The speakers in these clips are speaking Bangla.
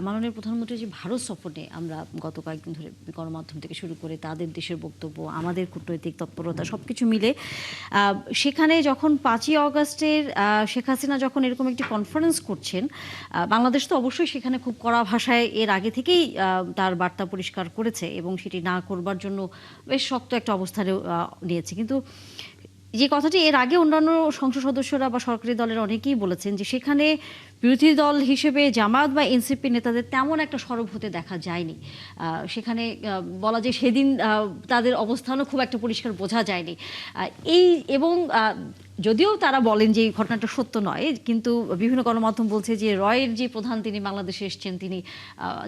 মাননীয় প্রধানমন্ত্রী যে ভারত সফরে আমরা গত কয়েকদিন ধরে গণমাধ্যম থেকে শুরু করে তাদের দেশের বক্তব্য, আমাদের কূটনৈতিক তৎপরতা সবকিছু মিলে সেখানে যখন 5ই অগাস্টের শেখ হাসিনা যখন এরকম একটি কনফারেন্স করছেন, বাংলাদেশ তো অবশ্যই সেখানে খুব কড়া ভাষায় এর আগে থেকেই তার বার্তা পরিষ্কার করেছে এবং সেটি না করবার জন্য বেশ শক্ত একটা অবস্থানে নিয়েছে। কিন্তু যে কথাটি এর আগে অন্যান্য সংসদ সদস্যরা বা সরকারি দলের অনেকেই বলেছেন যে সেখানে বিরোধী দল হিসেবে জামায়াত বা এনসিপি নেতাদের তেমন একটা সরব হতে দেখা যায়নি। সেখানে বলা যায় সেদিন তাদের অবস্থানও খুব একটা পরিষ্কার বোঝা যায়নি। এই এবং যদিও তারা বলেন যে এই ঘটনাটা সত্য নয়, কিন্তু বিভিন্ন গণমাধ্যম বলছে যে রয়ের যে প্রধান তিনি বাংলাদেশে এসেছেন, তিনি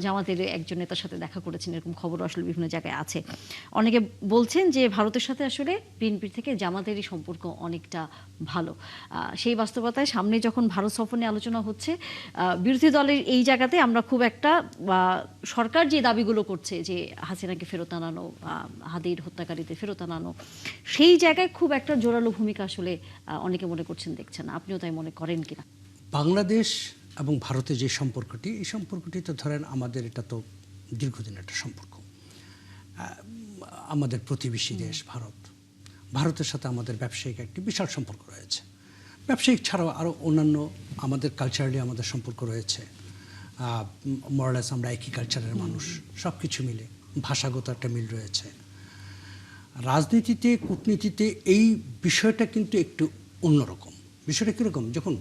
জামাতের একজন নেতার সাথে দেখা করেছেন, এরকম খবর আসলে বিভিন্ন জায়গায় আছে। অনেকে বলছেন যে ভারতের সাথে আসলে বিএনপির থেকে জামাতেরই সম্পর্ক অনেকটা ভালো। সেই বাস্তবতায় সামনে যখন ভারত সফর নিয়ে আলোচনা হচ্ছে, বিরোধী দলের এই জায়গাতে আমরা খুব একটা সরকার যে দাবিগুলো করছে যে হাসিনাকে ফেরত আনানো, হাদির হত্যাকারীদের ফেরত আনানো, সেই জায়গায় খুব একটা জোরালো ভূমিকা আসলে অনেকে মনে করছেন, দেখছেন। আপনিও তাই মনে করেন কিনা? বাংলাদেশ এবং ভারতের যে সম্পর্কটি, এই সম্পর্কটি তো ধরেন আমাদের এটা তো দীর্ঘদিন একটা সম্পর্ক। আমাদের প্রতিবেশী দেশ ভারত, ভারতের সাথে আমাদের ব্যবসায়িক একটি বিশাল সম্পর্ক রয়েছে। ব্যবসায়িক ছাড়াও আরও অন্যান্য আমাদের কালচারালি আমাদের সম্পর্ক রয়েছে। মরালেস আমরা একই কালচারের মানুষ, সব কিছু মিলে ভাষাগত একটা মিল রয়েছে। রাজনীতিতে, কূটনীতিতে এই বিষয়টা কিন্তু একটু অন্যরকম। বিষয়টা কীরকম, যখন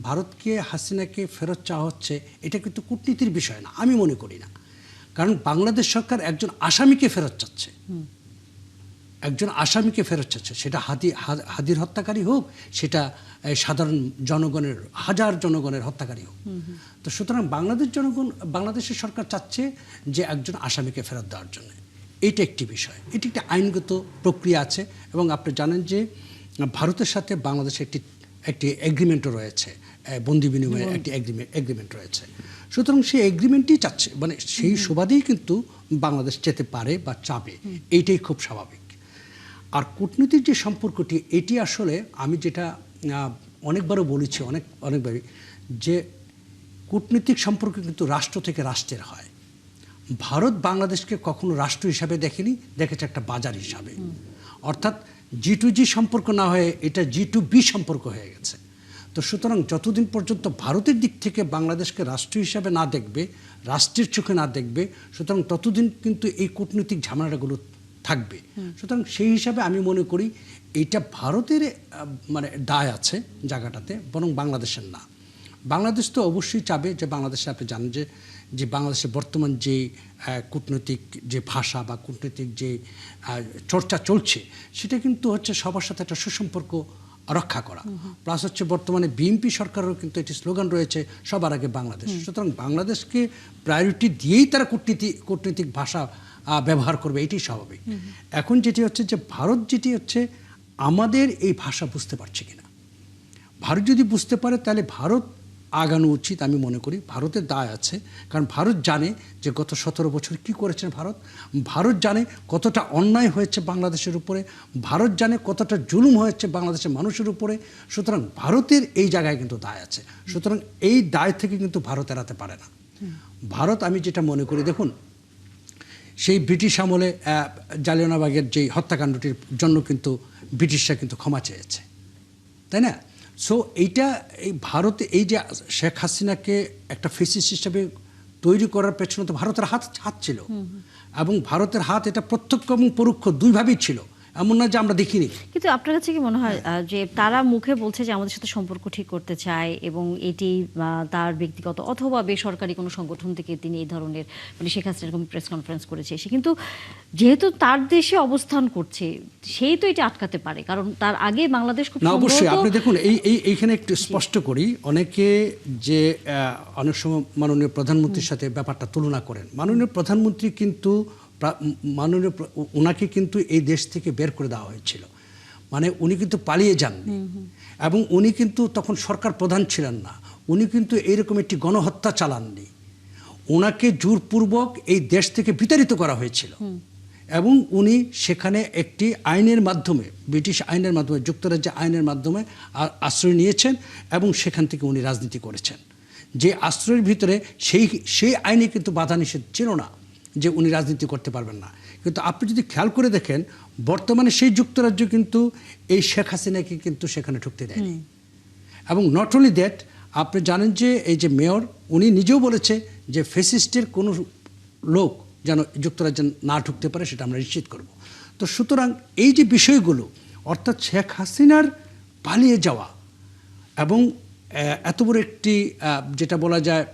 ভারতকে হাসিনাকে ফেরত চাওয়া হচ্ছে, এটা কিন্তু কূটনীতির বিষয় না, আমি মনে করি না। কারণ বাংলাদেশ সরকার একজন আসামিকে ফেরত চাচ্ছে, একজন আসামিকে ফেরত চাচ্ছে, সেটা হাদির হত্যাকারী হোক, সেটা সাধারণ জনগণের, হাজার জনগণের হত্যাকারী হোক। তো সুতরাং বাংলাদেশের সরকার চাচ্ছে যে একজন আসামিকে ফেরত দেওয়ার জন্য। এটা একটি বিষয়, এটি একটি আইনগত প্রক্রিয়া আছে। এবং আপনি জানেন যে ভারতের সাথে বাংলাদেশের একটি এগ্রিমেন্টও রয়েছে, বন্দি বিনিময়ের একটি এগ্রিমেন্ট রয়েছে। সুতরাং সেই এগ্রিমেন্টই চাচ্ছে, মানে সেই সুবাদেই কিন্তু বাংলাদেশ যেতে পারে বা চাবে, এইটাই খুব স্বাভাবিক। আর কূটনীতির যে সম্পর্কটি, এটি আসলে আমি যেটা অনেকবারও বলেছি, অনেকবারই, যে কূটনীতিক সম্পর্ক কিন্তু রাষ্ট্র থেকে রাষ্ট্রের হয়। ভারত বাংলাদেশকে কখনো রাষ্ট্র হিসাবে দেখেনি, দেখেছে একটা বাজার হিসাবে। অর্থাৎ G2G সম্পর্ক না হয়ে এটা G2B সম্পর্ক হয়ে গেছে। তো সুতরাং যতদিন পর্যন্ত ভারতের দিক থেকে বাংলাদেশকে রাষ্ট্র হিসাবে না দেখবে, রাষ্ট্রের চোখে না দেখবে, সুতরাং ততদিন কিন্তু এই কূটনৈতিক ঝামেলাগুলো থাকবে। সুতরাং সেই হিসাবে আমি মনে করি এইটা ভারতের মানে দায় আছে জায়গাটাতে, বরং বাংলাদেশের না। বাংলাদেশ তো অবশ্যই চাবে যে বাংলাদেশে, আপনি জানেন যে বাংলাদেশের বর্তমান যে কূটনৈতিক যে ভাষা বা কূটনৈতিক যে চর্চা চলছে, সেটা কিন্তু হচ্ছে সবার সাথে একটা সুসম্পর্ক রক্ষা করা। প্লাস হচ্ছে বর্তমানে বিএনপি সরকারেরও কিন্তু একটি স্লোগান রয়েছে, সবার আগে বাংলাদেশ। সুতরাং বাংলাদেশকে প্রায়োরিটি দিয়েই তারা কূটনৈতিক ভাষা ব্যবহার করবে, এটি স্বাভাবিক। এখন যেটি হচ্ছে যে ভারত যেটি হচ্ছে আমাদের এই ভাষা বুঝতে পারছে কিনা। ভারত যদি বুঝতে পারে তাহলে ভারত আগানো উচিত, আমি মনে করি। ভারতের দায় আছে, কারণ ভারত জানে যে গত 17 বছর কি করেছেন ভারত জানে কতটা অন্যায় হয়েছে বাংলাদেশের উপরে, ভারত জানে কতটা জুলুম হয়েছে বাংলাদেশের মানুষের উপরে। সুতরাং ভারতের এই জায়গায় কিন্তু দায় আছে। সুতরাং এই দায় থেকে কিন্তু ভারত এড়াতে পারে না। ভারত, আমি যেটা মনে করি, দেখুন, সেই ব্রিটিশ আমলে জালিয়ানওয়ালাবাগের যে হত্যাকাণ্ডটির জন্য কিন্তু ব্রিটিশরা কিন্তু ক্ষমা চেয়েছে, তাই না? সো এই ভারতে এই যে শেখ হাসিনাকে একটা ফেসিস্ট হিসাবে তৈরি করার পেছনে তো ভারতের হাত ছিল, এবং ভারতের হাত এটা প্রত্যক্ষ এবং পরোক্ষ দুইভাবেই ছিল, এমন না যে আমরা দেখিনি। কিন্তু আপনার কাছে কি মনে হয় যে তারা মুখে বলছে যে আমাদের সাথে সম্পর্ক ঠিক করতে চায়, এবং এটি তার ব্যক্তিগত অথবা বেসরকারি কোনো সংগঠন থেকে তিনি এই ধরনের, মানে শেখ হাসিনা এরকম প্রেস কনফারেন্স করেছে, সে কিন্তু যেহেতু তার দেশে অবস্থান করছে, সেই তো এটা আটকাতে পারে, কারণ তার আগে বাংলাদেশ খুব অবশ্যই। আপনি দেখুন, এইখানে একটু স্পষ্ট করি, অনেকে যে অনেক সময় মাননীয় প্রধানমন্ত্রীর সাথে ব্যাপারটা তুলনা করেন। মাননীয় প্রধানমন্ত্রী কিন্তু ওনাকে কিন্তু এই দেশ থেকে বের করে দেওয়া হয়েছিল, মানে উনি কিন্তু পালিয়ে যাননি, এবং উনি কিন্তু তখন সরকার প্রধান ছিলেন না, উনি কিন্তু এইরকম একটি গণহত্যা চালাননি। ওনাকে জোরপূর্বক এই দেশ থেকে বিতাড়িত করা হয়েছিল, এবং উনি সেখানে একটি আইনের মাধ্যমে, ব্রিটিশ আইনের মাধ্যমে, যুক্তরাজ্যের আইনের মাধ্যমে আশ্রয় নিয়েছেন, এবং সেখান থেকে উনি রাজনীতি করেছেন। যে আশ্রয়ের ভিতরে সেই আইনে কিন্তু বাধা নিষেধ ছিল না যে উনি রাজনীতি করতে পারবেন না। কিন্তু আপনি যদি খেয়াল করে দেখেন, বর্তমানে সেই যুক্তরাজ্য কিন্তু এই শেখ হাসিনাকে কিন্তু সেখানে ঢুকতে দেয়নি। এবং নট অনলি দ্যাট, আপনি জানেন যে এই যে মেয়র, উনি নিজেও বলেছে যে ফ্যাসিস্টের কোনো লোক যেন যুক্তরাজ্যে না ঢুকতে পারে, সেটা আমরা নিশ্চিত করব। তো সুতরাং এই যে বিষয়গুলো, অর্থাৎ শেখ হাসিনার পালিয়ে যাওয়া এবং এত বড় একটি যেটা বলা যায়,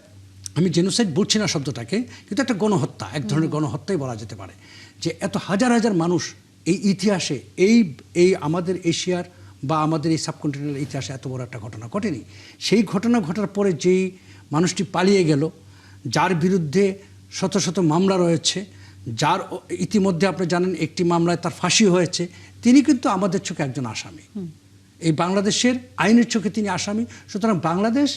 আমি জেনোসাইড বলছি না শব্দটাকে, কিন্তু একটা গণহত্যা, এক ধরনের গণহত্যাই বলা যেতে পারে, যে এত হাজার হাজার মানুষ এই ইতিহাসে এই আমাদের এশিয়ার বা আমাদের এই সাবকন্টিনেন্টাল ইতিহাসে এত বড় একটা ঘটনা ঘটেনি। সেই ঘটনা ঘটার পরে যেই মানুষটি পালিয়ে গেল, যার বিরুদ্ধে শত শত মামলা রয়েছে, যার ইতিমধ্যে আপনি জানেন একটি মামলায় তার ফাঁসি হয়েছে, তিনি কিন্তু আমাদের চোখে একজন আসামি। এই বাংলাদেশের আইনের চোখে তিনি আসামি। সুতরাং বাংলাদেশ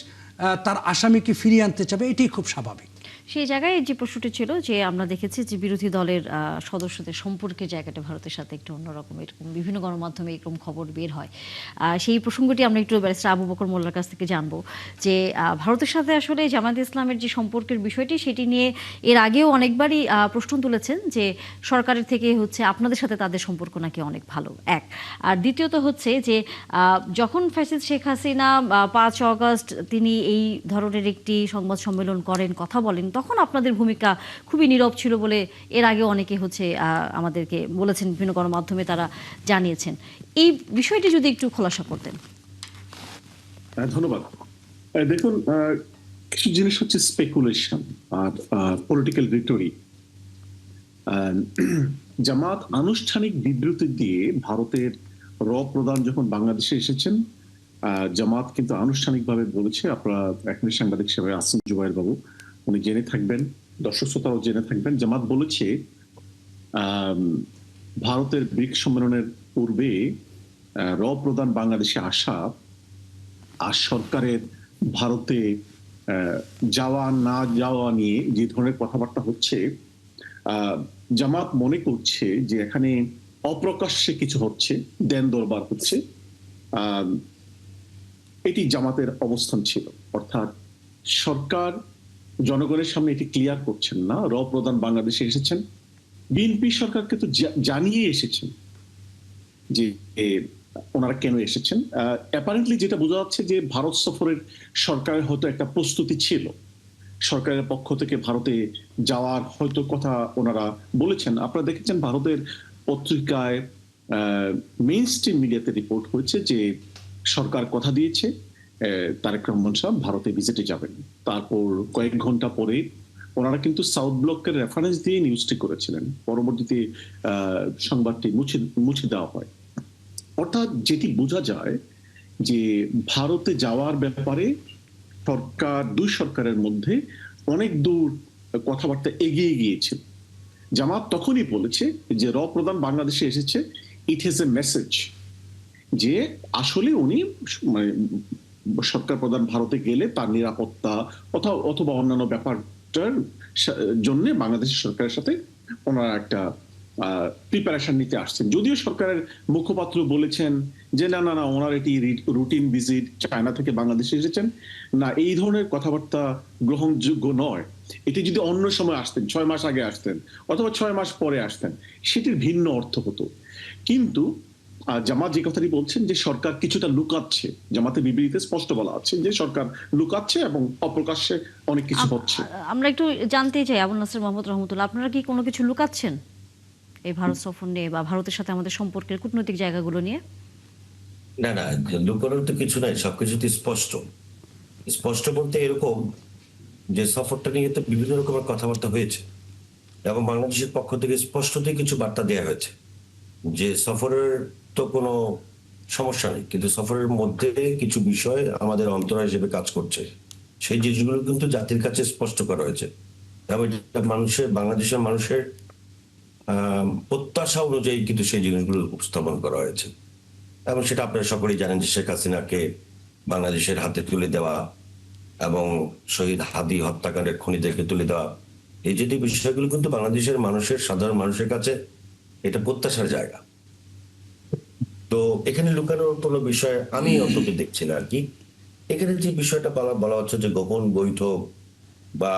তার আসামিকে ফিরিয়ে আনতে চাবে, এটাই খুব স্বাভাবিক। সেই জায়গায় যে প্রশ্নটি ছিল যে আমরা দেখেছি যে বিরোধী দলের সদস্যদের সম্পর্কের জায়গাটা ভারতের সাথে একটু অন্যরকম, এরকম বিভিন্ন গণমাধ্যমে এরকম খবর বের হয়। সেই প্রসঙ্গটি আমরা একটু ব্যারিস্টার আবু বকর মোল্লার কাছ থেকে জানবো যে ভারতের সাথে আসলে জামায়াতে ইসলামের যে সম্পর্কের বিষয়টি, সেটি নিয়ে এর আগেও অনেকবারই প্রশ্ন তুলেছেন যে সরকারের থেকে হচ্ছে আপনাদের সাথে তাদের সম্পর্ক নাকি অনেক ভালো, এক। আর দ্বিতীয়ত হচ্ছে যে যখন ফ্যাসিস্ট শেখ হাসিনা 5 অগস্ট তিনি এই ধরনের একটি সংবাদ সম্মেলন করেন, কথা বলেন, তখন আপনাদের ভূমিকা খুবই নীরব ছিল বলে এর আগে অনেকে হচ্ছে আমাদেরকে বলেছেন, বিভিন্ন গণমাধ্যমে তারা জানিয়েছেন। এই বিষয়টি যদি একটু খোলাসা করতেন। ধন্যবাদ। দেখুন, কিছু জিনিস হচ্ছে স্পেকুলেশন আর পলিটিক্যাল রিটরিক। জামাত আনুষ্ঠানিক বিবৃতি দিয়ে ভারতের প্রধান যখন বাংলাদেশে এসেছেন, জামাত কিন্তু আনুষ্ঠানিকভাবে বলেছে, আপনারা এখনই সাংবাদিক হিসেবে আসেন জুবাইর বাবু, উনি জেনে থাকবেন, দর্শক শ্রোতারাও জেনে থাকবেন, জামাত বলেছে ভারতের ব্রিক্স সম্মেলনের পূর্বে প্রধান বাংলাদেশে আসা আর সরকারের ভারতে যাওয়া না যাওয়া নিয়ে যে ধরনের কথাবার্তা হচ্ছে, জামাত মনে করছে যে এখানে অপ্রকাশ্যে কিছু হচ্ছে, দেন দরবার হচ্ছে। এটি জামাতের অবস্থান ছিল, অর্থাৎ সরকার জনগণের সামনে এটি ক্লিয়ার করছেন না। প্রধান বাংলাদেশে এসেছেন, বিএনপি সরকারকে তো জানিয়ে এসেছেন যে ওনারা কেন এসেছেন। অ্যাপারেন্টলি যেটা বোঝা যাচ্ছে যে ভারত সফরের সরকারের হয়তো একটা প্রস্তুতি ছিল, সরকারের পক্ষ থেকে ভারতে যাওয়ার হয়তো কথা ওনারা বলেছেন। আপনারা দেখেছেন ভারতের পত্রিকায়, মেইন স্ট্রিম মিডিয়াতে রিপোর্ট হয়েছে যে সরকার কথা দিয়েছে তারেক রহমান সাহেব ভারতে ভিজিটে যাবেন। তারপর কয়েক ঘন্টা পরে ওনারা কিন্তু সাউথ ব্লকের রেফারেন্স দিয়ে নিউজটি করেছিলেন, পরবর্তীতে সংবাদটি মুছে দেওয়া হয়। অর্থাৎ যেটি বোঝা যায় যে ভারতে যাওয়ার ব্যাপারে দুই সরকারের মধ্যে অনেক দূর কথাবার্তা এগিয়ে গিয়েছিল। জামাত তখনই বলেছে যে প্রধান বাংলাদেশে এসেছে, ইট হ্যাজ এ মেসেজ, যে আসলে উনি সরকার প্রধান ভারতে গেলে তার নিরাপত্তা অথবা অন্যান্য ব্যাপারটার জন্য বাংলাদেশের সরকারের সাথে ওনারা একটা প্রিপারেশন নিতে আসছেন। যদিও সরকারের মুখপাত্র বলেছেন যে না না না, ওনার এটি রুটিন ভিজিট, চায়না থেকে বাংলাদেশে এসেছেন না, এই ধরনের কথাবার্তা গ্রহণযোগ্য নয়। এটি যদি অন্য সময় আসতেন, 6 মাস আগে আসতেন অথবা 6 মাস পরে আসতেন, সেটির ভিন্ন অর্থ হতো। কিন্তু জামাত যে কথাটি বলছেন যে সরকার কিছুটা লুকাচ্ছে, জামাতের বিবৃতিতে স্পষ্ট বলা আছে যে সরকার লুকাচ্ছে এবং অপ্রকাশ্যে অনেক কিছু হচ্ছে। আমরা একটু জানতে চাই আবুল নাসের মোহাম্মদ রহমতুল্লাহ, আপনারা কি কোনো কিছু লুকাচ্ছেন এই ভারত সফর নিয়ে বা ভারতের সাথে আমাদের সম্পর্কের কূটনৈতিক জায়গাগুলো নিয়ে? না না, লুকানোর তো কিছু নাই, সবকিছুতে স্পষ্ট। স্পষ্ট বলতে এরকম যে সফরটা নিয়ে তো বিভিন্ন রকমের কথাবার্তা হয়েছে এবং বাংলাদেশের পক্ষ থেকে স্পষ্টতই কিছু বার্তা দেওয়া হয়েছে যে সফরের তো কোনো সমস্যা নেই, কিন্তু সফরের মধ্যে কিছু বিষয় আমাদের অন্তরা হিসেবে কাজ করছে, সেই জিনিসগুলো কিন্তু জাতির কাছে স্পষ্ট করা হয়েছে এবং বাংলাদেশের মানুষের প্রত্যাশা অনুযায়ী কিন্তু সেই জিনিসগুলো উপস্থাপন করা হয়েছে। এবং সেটা আপনারা সকলেই জানেন যে শেখ হাসিনাকে বাংলাদেশের হাতে তুলে দেওয়া এবং শহীদ হাদি হত্যাকাণ্ডের খুনিদেরকে তুলে দেওয়া, এই যে বিষয়গুলো কিন্তু বাংলাদেশের মানুষের, সাধারণ মানুষের কাছে এটা প্রত্যাশার জায়গা। তো এখানে লুকানোর কোনো বিষয় আমি অন্তত দেখছি না আর কি। এখানে যে বিষয়টা বলা হচ্ছে যে গোপন বৈঠক বা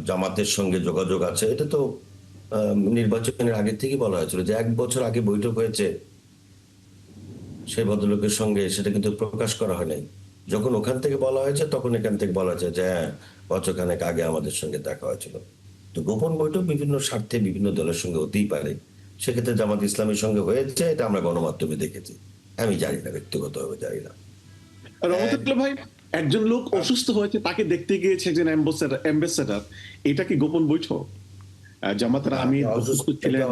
জামাতের সঙ্গে যোগাযোগ আছে, এটা তো নির্বাচনের আগে থেকেই বলা হয়েছিল যে 1 বছর আগে বৈঠক হয়েছে সেই ভদ্রলোকের সঙ্গে, সেটা কিন্তু প্রকাশ করা হয় নাই। যখন ওখান থেকে বলা হয়েছে তখন এখান থেকে বলা হয়েছে যে হ্যাঁ, বছরখানেক আগে আমাদের সঙ্গে দেখা হয়েছিল। তো গোপন বৈঠক বিভিন্ন স্বার্থে বিভিন্ন দলের সঙ্গে হতেই পারে। সেক্ষেত্রে জামাত ইসলামের সঙ্গে হয়েছে, এটা আমরা গণমাধ্যমে দেখেছি। আমি জানি না, ব্যক্তিগতভাবে জানি না। রহমতুল্লাহ ভাই, একজন লোক অসুস্থ হয়েছে, তাকে দেখতে গিয়েছে একজন অ্যাম্বাসেডর, এটা কি গোপন বৈঠক? জামাতের আমির অসুস্থ ছিলেন,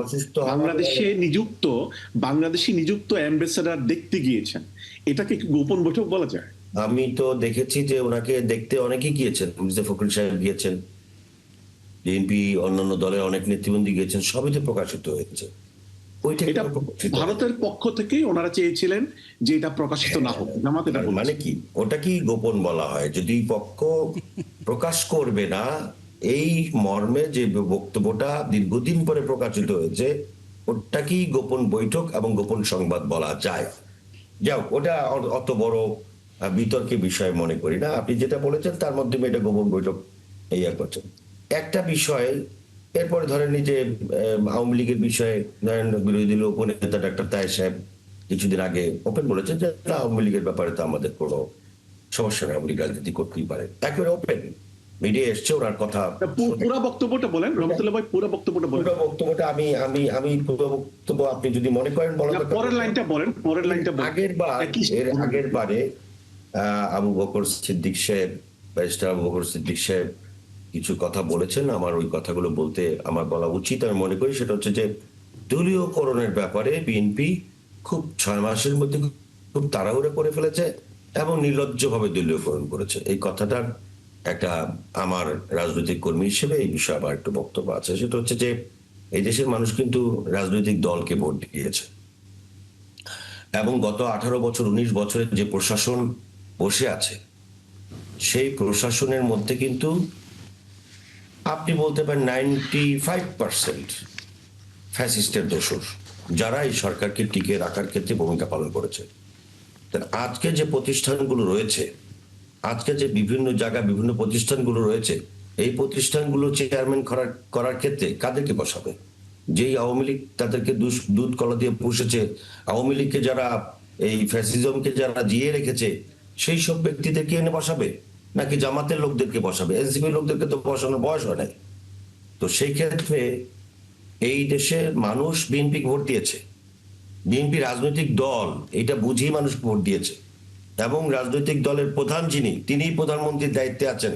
বাংলাদেশে নিযুক্ত অ্যাম্বাসেডর দেখতে গিয়েছেন, এটাকে কি গোপন বৈঠক বলা যায়? আমি তো দেখেছি যে ওনাকে দেখতে অনেকেই গিয়েছেন, মির্জা ফখরুল সাহেব গিয়েছেন, বিএনপি অন্যান্য দলের অনেক নেতৃবৃন্দ গিয়েছেন, সবই তো প্রকাশিত হয়েছে। এটা ভারতের পক্ষ থেকেই ওনারা চেয়েছিলেন যে এটা প্রকাশিত না হোক, জামাত এটা মানে কি, ওটা কি গোপন বলা হয়? যদি পক্ষ প্রকাশ করবে না এই মর্মে যে বক্তব্যটা দীর্ঘদিন পরে প্রকাশিত হয়েছে, ওটা কি গোপন বৈঠক এবং গোপন সংবাদ বলা যায়? যাও, ওটা অত বড় বিতর্কের বিষয় মনে করি না। আপনি যেটা বলেছেন তার মাধ্যমে এটা গোপন বৈঠক এই করছেন একটা বিষয়। এরপরে ধরেন যে আওয়ামী লীগের বিষয়ে ধরেন বিরোধী দলীয় উপনেতা ডাক্তার তাহের সাহেব কিছুদিন আগে ওপেন বলেছেন যে আওয়ামী লীগের ব্যাপারে তো আমাদের কোনো সমস্যা নেই, আওয়ামী লীগ রাজনীতি করতেই পারে, একেবারে ওপেন মিডিয়া এসছে ওনার কথা। পুরো বক্তব্যটা বলেন রহমতুল্লাহ ভাই, পুরো বক্তব্যটা বলেন। পুরো বক্তব্যটা আমি পুরো বক্তব্য আপনি যদি মনে করেন পরের লাইনটা বলেন, পরের লাইনটা বলেন। আগের বারে আবু বকর সিদ্দিক সাহেব, ব্যারিস্টার আবু বকর সিদ্দিক সাহেব কিছু কথা বলেছেন, আমার ওই কথাগুলো বলতে আমার বলা উচিত আমি মনে করি। সেটা হচ্ছে যে দলীয়করণের ব্যাপারে বিএনপি খুব 6 মাসের মধ্যে খুব তাড়াহুড়ো করে ফেলেছে এবং নির্লজ্জভাবে দলীয়করণ করেছে। এই কথাটার একটা আমার রাজনৈতিক কর্মী হিসেবে এই বিষয়ে আমার একটু বক্তব্য আছে। সেটা হচ্ছে যে এই দেশের মানুষ কিন্তু রাজনৈতিক দলকে ভোট দিয়েছে এবং গত 18 বছর 19 বছরের যে প্রশাসন বসে আছে সেই প্রশাসনের মধ্যে কিন্তু আপনি বলতে পারেন 95% ফ্যাসিস্টের দোসর, যারা এই সরকারকে টিকে রাখার ক্ষেত্রে ভূমিকা পালন করেছে। আজকে যে প্রতিষ্ঠানগুলো রয়েছে, আজকে যে বিভিন্ন জায়গায় বিভিন্ন প্রতিষ্ঠানগুলো রয়েছে, এই প্রতিষ্ঠানগুলো চেয়ারম্যান করার ক্ষেত্রে কাদেরকে বসাবে? যেই আওয়ামী লীগ তাদেরকে দুধ কলা দিয়ে পুষেছে, আওয়ামী লীগকে যারা এই ফ্যাসিজমকে যারা জিয়ে রেখেছে, সেই সব ব্যক্তিদেরকে এনে বসাবে নাকি জামাতের লোকদেরকে বসাবে? এনসিপি লোকদেরকে তো বসানোর বয়স হয় নাই। তো সেই ক্ষেত্রে এই দেশের মানুষ বিএনপি ভোট দিয়েছে, বিএনপি রাজনৈতিক দল, এটা বুঝেই মানুষ ভোট দিয়েছে এবং রাজনৈতিক দলের প্রধান যিনি, তিনিই প্রধানমন্ত্রীর দায়িত্বে আছেন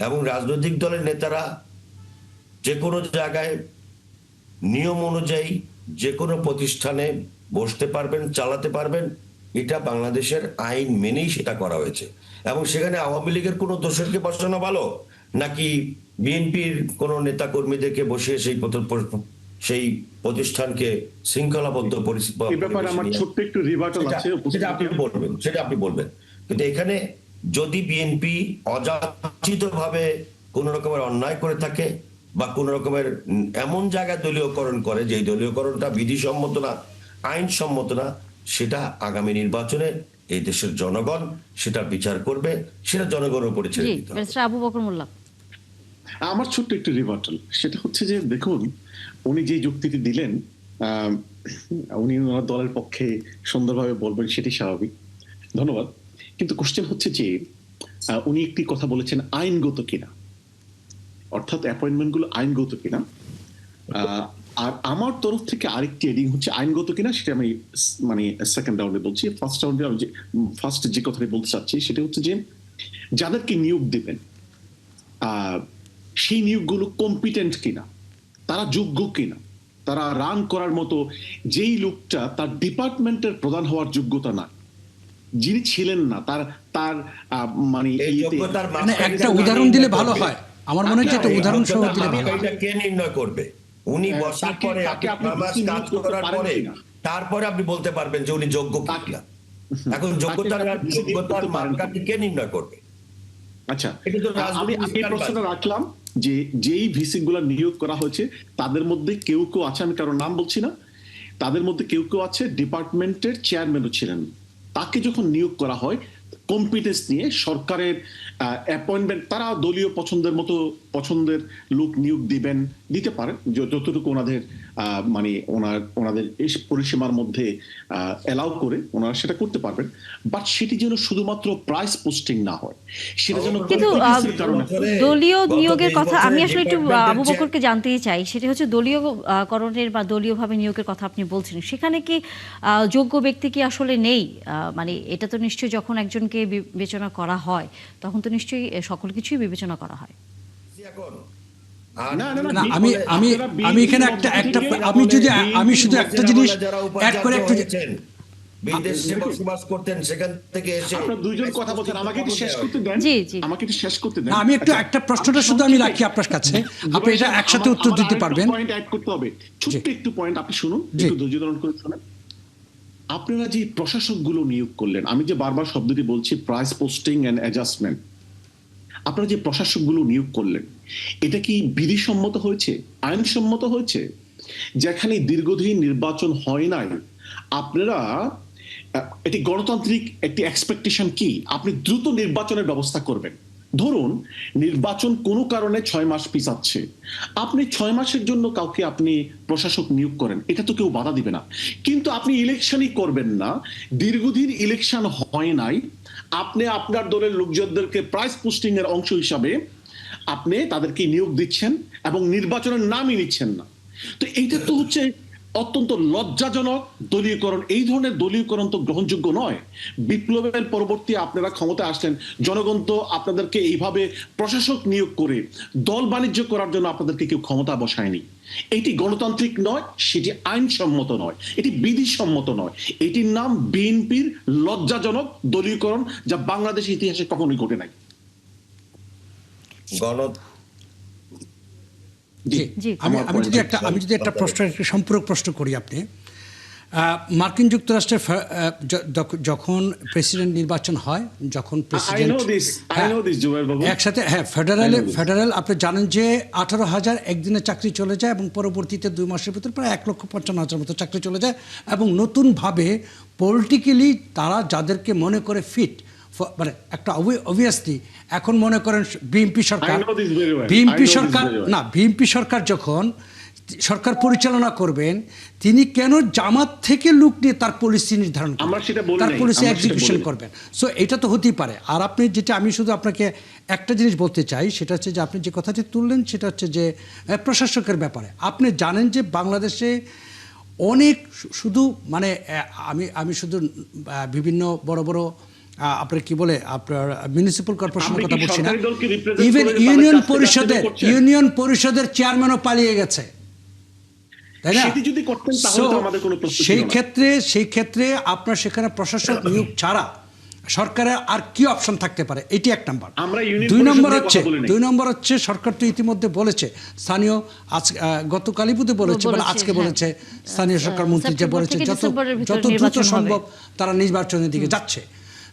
এবং রাজনৈতিক দলের নেতারা যে কোনো জায়গায় নিয়ম অনুযায়ী যে কোনো প্রতিষ্ঠানে বসতে পারবেন, চালাতে পারবেন। এটা বাংলাদেশের আইন মেনেই সেটা করা হয়েছে এবং সেখানে আওয়ামী লীগের কোনো দোষরকে বসানো ভালো নাকি বিএনপির কোনো নেতা কর্মীদেরকে বসিয়ে সেই প্রতিষ্ঠানকে শৃঙ্খলাবদ্ধ সেটা আপনি বলবেন। কিন্তু এখানে যদি বিএনপি অযাচিত ভাবে কোন রকমের অন্যায় করে থাকে বা কোন রকমের এমন জায়গায় দলীয়করণ করে যে দলীয়করণটা বিধিসম্মত না, আইনসম্মত না, সেটা আগামী নির্বাচনে এই দেশের জনগণ সেটা বিচার করবে, সেটা জনগণের উপরে ছেড়ে দিতে হবে। আবু বকর মোল্লা, আমার ছোট্ট একটু রিভার্টাল, সেটা হচ্ছে যে দেখুন, উনি যে যুক্তিটি দিলেন, উনি ওনার দলের পক্ষে সুন্দরভাবে বলবেন, সেটি স্বাভাবিক, ধন্যবাদ। কিন্তু কোশ্চেন হচ্ছে যে উনি একটি কথা বলেছেন আইনগত কিনা, অর্থাৎ অ্যাপয়েন্টমেন্ট গুলো আইনগত কিনা। আর আমার তরফ থেকে আরেকটি এডিং হচ্ছে আইনগত কিনা, সেটা আমি মানে সেকেন্ড রাউন্ডে বলছি। ফার্স্ট রাউন্ডে আমি ফার্স্ট যে কথাটি বলতে চাচ্ছি সেটা হচ্ছে যে যাদেরকে নিয়োগ দেবেন সেই নিয়োগগুলো কম্পিটেন্ট কিনা, তারা যোগ্য কিনা, তারা রান করার মতো। যেই লোকটা তার ডিপার্টমেন্টের প্রধান হওয়ার যোগ্যতা না, যিনি ছিলেন না, তার মানে একটা উদাহরণ দিলে ভালো হয়, আমার মনে হচ্ছে একটা উদাহরণ সহ দিলে ভালো হয়। এটা কে নির্ণয় করবে? উনি বসার পরে কাজ করার পরে তারপরে আপনি বলতে পারবেন যে উনি যোগ্য কিনা। এখন যোগ্যতার মানকাঠি কে নির্ণয় করবে? আচ্ছা, আমি এই প্রশ্নটা রাখলাম যে যেই ভিসি গুলো নিয়োগ করা হয়েছে তাদের মধ্যে কেউ কেউ আছে, আমি কারো নাম বলছি না, তাদের মধ্যে কেউ কেউ আছে ডিপার্টমেন্টের চেয়ারম্যানও ছিলেন। তাকে যখন নিয়োগ করা হয় কম্পিটেন্স নিয়ে সরকারের অ্যাপয়েন্টমেন্ট, তারা দলীয় পছন্দের লোক নিয়োগ দিতে পারেন যতটুকু ওনাদের মানে ওনাদের এই পরিসীমার মধ্যে অ্যালাউ করে ওনারা সেটা করতে পারবেন। বাট সেটি যেন শুধুমাত্র প্রাইস পোস্টিং না হয়, সেটা যেন কিন্তু competence-এর কারণে দলীয় নিয়োগের কথা আমি আসলে একটু ডিপার্টমেন্টের আবু বকরকে জানতেই চাই, সেটা হচ্ছে দলীয় করণের বা দলীয়ভাবে নিয়োগের কথা আপনি বলছেন, সেখানে কি যোগ্য ব্যক্তি কি আসলে নেই? মানে এটা তো নিশ্চয়ই যখন একজনকে বিবেচনা করা হয় তখন তো নিশ্চয়ই সকল কিছুই বিবেচনা করা হয়। না, না, আমি এখানে আমি শুধু একটা জিনিস অ্যাড করে একটু বিদেশে বসবাস করতেন, সেখান থেকে এসে আপনারা দুইজন কথা বলছেন, আমাকে একটু শেষ করতে দেন। জি, জি। আমাকে একটু শেষ করতে দেন। না, আমি একটা প্রশ্নটা শুধু আমি রাখি আপনার কাছে, আপনি এটা একসাথে উত্তর দিতে পারবেন। পয়েন্ট অ্যাড করতে হবে, ছোট্ট একটু পয়েন্ট আপনি শুনুন, জি। একটু ধৈর্য ধারণ করে শুনেন। আপনারা যে প্রশাসকগুলো নিয়োগ করলেন, আমি যে বারবার শব্দটি বলছি, প্রাইস পোস্টিং এন্ড অ্যাডজাস্টমেন্ট, আপনারা যে প্রশাসকগুলো নিয়োগ করলেন, এটা কি বিধিসম্মত হয়েছে, আইনসম্মত হয়েছে? যেখানে দীর্ঘদিন নির্বাচন হয় নাই, আপনারা এটি গণতান্ত্রিক একটি এক্সপেকটেশন কি আপনি দ্রুত নির্বাচনের ব্যবস্থা করবেন। ধরুন নির্বাচন কোনো কারণে 6 মাস পিছাচ্ছে, আপনি 6 মাসের জন্য কাউকে আপনি প্রশাসক নিয়োগ করেন, এটা তো কেউ বাধা দিবে না। কিন্তু আপনি ইলেকশনই করবেন না, দীর্ঘদিন ইলেকশন হয় নাই, আপনি আপনার দলের লোকজনদেরকে প্রাইস পোস্টিং এর অংশ হিসাবে আপনি তাদেরকে নিয়োগ দিচ্ছেন এবং নির্বাচনের নামই নিচ্ছেন না। তো এইটা তো হচ্ছে অত্যন্ত লজ্জাজনক দলীয়করণ। এই ধরনের দলীয়করণ তো গ্রহণযোগ্য নয়। বিপ্লবের পরবর্তী আপনারা ক্ষমতায় আসলেন, জনগণ তো আপনাদেরকে এইভাবে প্রশাসক নিয়োগ করে দল বাণিজ্য করার জন্য আপনাদেরকে কেউ ক্ষমতা বসায়নি। এটি গণতান্ত্রিক নয়, সেটি আইনসম্মত নয়, এটি বিধিসম্মত নয়। এটির নাম বিএনপির লজ্জাজনক দলীয়করণ, যা বাংলাদেশের ইতিহাসে কখনোই ঘটে নাই। জি। আমি যদি একটা সম্পূরক প্রশ্ন করি, আপনি মার্কিন যুক্তরাষ্ট্রের যখন প্রেসিডেন্ট নির্বাচন হয়, যখন প্রেসিডেন্ট একসাথে ফেডারেল আপনি জানেন যে 18,000 একদিনে চাকরি চলে যায় এবং পরবর্তীতে 2 মাসের ভিতর প্রায় 1,55,000 মতো চাকরি চলে যায়। এবং নতুনভাবে পলিটিক্যালি তারা যাদেরকে মনে করে ফিট, মানে একটা অবভিয়াসলি এখন মনে করেন বিএনপি সরকার যখন সরকার পরিচালনা করবেন, তিনি কেন জামাত থেকে লোক নিয়ে তার পলিসি নির্ধারণ করবেন, তার পলিসি এক্সিকিউশন করবেন? সো এটা তো হতেই পারে। আর আপনি যেটা, আমি শুধু আপনাকে একটা জিনিস বলতে চাই, সেটা হচ্ছে যে আপনি যে কথাটি তুললেন সেটা হচ্ছে যে প্রশাসকের ব্যাপারে। আপনি জানেন যে বাংলাদেশে অনেক শুধু মানে আমি শুধু বিভিন্ন বড় বড় আপনার কি বলে আপনার মিউনিসিপ্যাল কর্পোরেশনের কথা বলছি না, ইভেন ইউনিয়ন পরিষদের চেয়ারম্যানও পালিয়ে গেছে, তাই না? সেই ক্ষেত্রে আপনার সেখানে প্রশাসক নিয়োগ ছাড়া সরকারের আর কি অপশন থাকতে পারে, এটি এক নাম্বার। 2 নম্বর হচ্ছে সরকার তো ইতিমধ্যে বলেছে, স্থানীয় গতকালই বোধহয় বলেছে, মানে আজকে বলেছে স্থানীয় সরকার মন্ত্রী যে বলেছে যত দ্রুত সম্ভব তারা নির্বাচনের দিকে যাচ্ছে।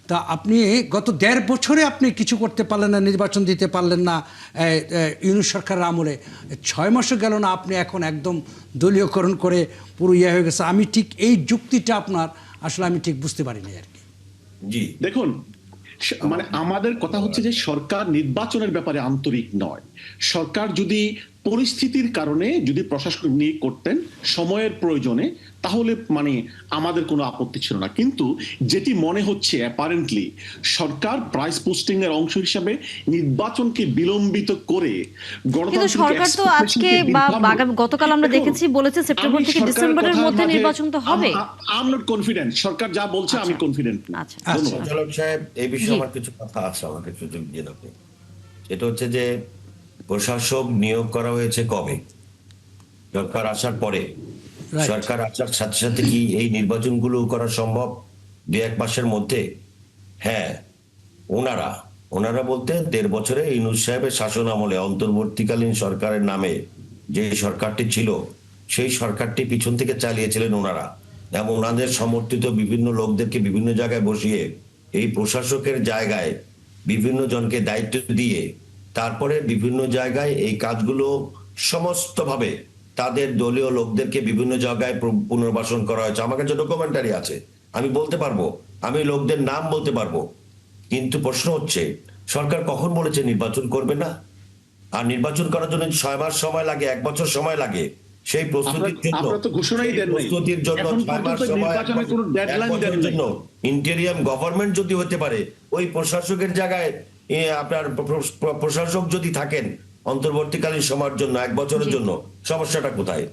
তা আপনি গত 1.5 বছরে আপনি কিছু করতে পারলেন না, নির্বাচন দিতে পারলেন না ইউনূস সরকারের আমলে, 6 মাসও গেল না, আপনি এখন একদম দলীয়করণ করে পুরো হয়ে গেছে। আমি ঠিক এই যুক্তিটা আপনার আসলে আমি ঠিক বুঝতে পারিনি আর কি। জি দেখুন, মানে আমাদের কথা হচ্ছে যে সরকার নির্বাচনের ব্যাপারে আন্তরিক নয়। সরকার যদি পরিস্থিতির কারণে যদি প্রশাসক নিয়োগ করতেন সময়ের প্রয়োজনে, তাহলে মানে আমাদের কোনো আপত্তি ছিল না। কিন্তু যেটি মনে হচ্ছে অ্যাপারেন্টলি সরকার প্রাইস পোস্টিং এর অংশ হিসাবে নির্বাচনকে বিলম্বিত করে সরকার তো আজকে বা গতকাল আমরা দেখেছি বলেছে সেপ্টেম্বর থেকে ডিসেম্বরের মধ্যে নির্বাচন তো হবে। আই এম নট কনফিডেন্ট, সরকার যা বলছে আমি কনফিডেন্ট না। ধন্যবাদ সাহেব, এই বিষয়ে আমার কিছু কথা আছে, আমাকে সুযোগ দিন আপনি। এটা হচ্ছে যে প্রশাসক নিয়োগ করা হয়েছে কবে? সরকার আসার পরে। সরকার আসার সাথে সাথে কি এই নির্বাচনগুলো করা সম্ভব 2-1 মাসের মধ্যে? হ্যাঁ, ওনারা বলতে 1.5 বছরে ইউনূস সাহেবের শাসন আমলে অন্তর্বর্তীকালীন সরকারের নামে যে সরকারটি ছিল, সেই সরকারটি পিছন থেকে চালিয়েছিলেন ওনারা, এবং ওনাদের সমর্থিত বিভিন্ন লোকদেরকে বিভিন্ন জায়গায় বসিয়ে এই প্রশাসকের জায়গায় বিভিন্ন জনকে দায়িত্ব দিয়ে তারপরে বিভিন্ন জায়গায় এই কাজগুলো সমস্তভাবে তাদের দলীয় লোকদেরকে বিভিন্ন জায়গায় পুনর্বাসন করা হয়েছে। আমার কাছে ডকুমেন্টারি আছে, আমি বলতে পারবো, আমি লোকদের নাম বলতে পারবো। কিন্তু প্রশ্ন হচ্ছে সরকার কখন বলেছে নির্বাচন করবে না? আর নির্বাচন করার জন্য 6 মাস সময় লাগে, 1 বছর সময় লাগে। সেই প্রস্তুতির জন্য আপনারা তো ঘোষণাই দেন নাই। প্রস্তুতির জন্য এখন 6 মাস পর্যন্ত সময়, নির্বাচনের কোনো deadline দেন নাই। জন্য ইন্টেরিয়াম গভর্নমেন্ট যদি হতে পারে, ওই প্রশাসকের জায়গায় আপনার প্রশাসক যদি থাকেন অন্তর্বর্তীকালীন সময়ের জন্য 1 বছরের জি। জন্য, সমস্যাটা কোথায়?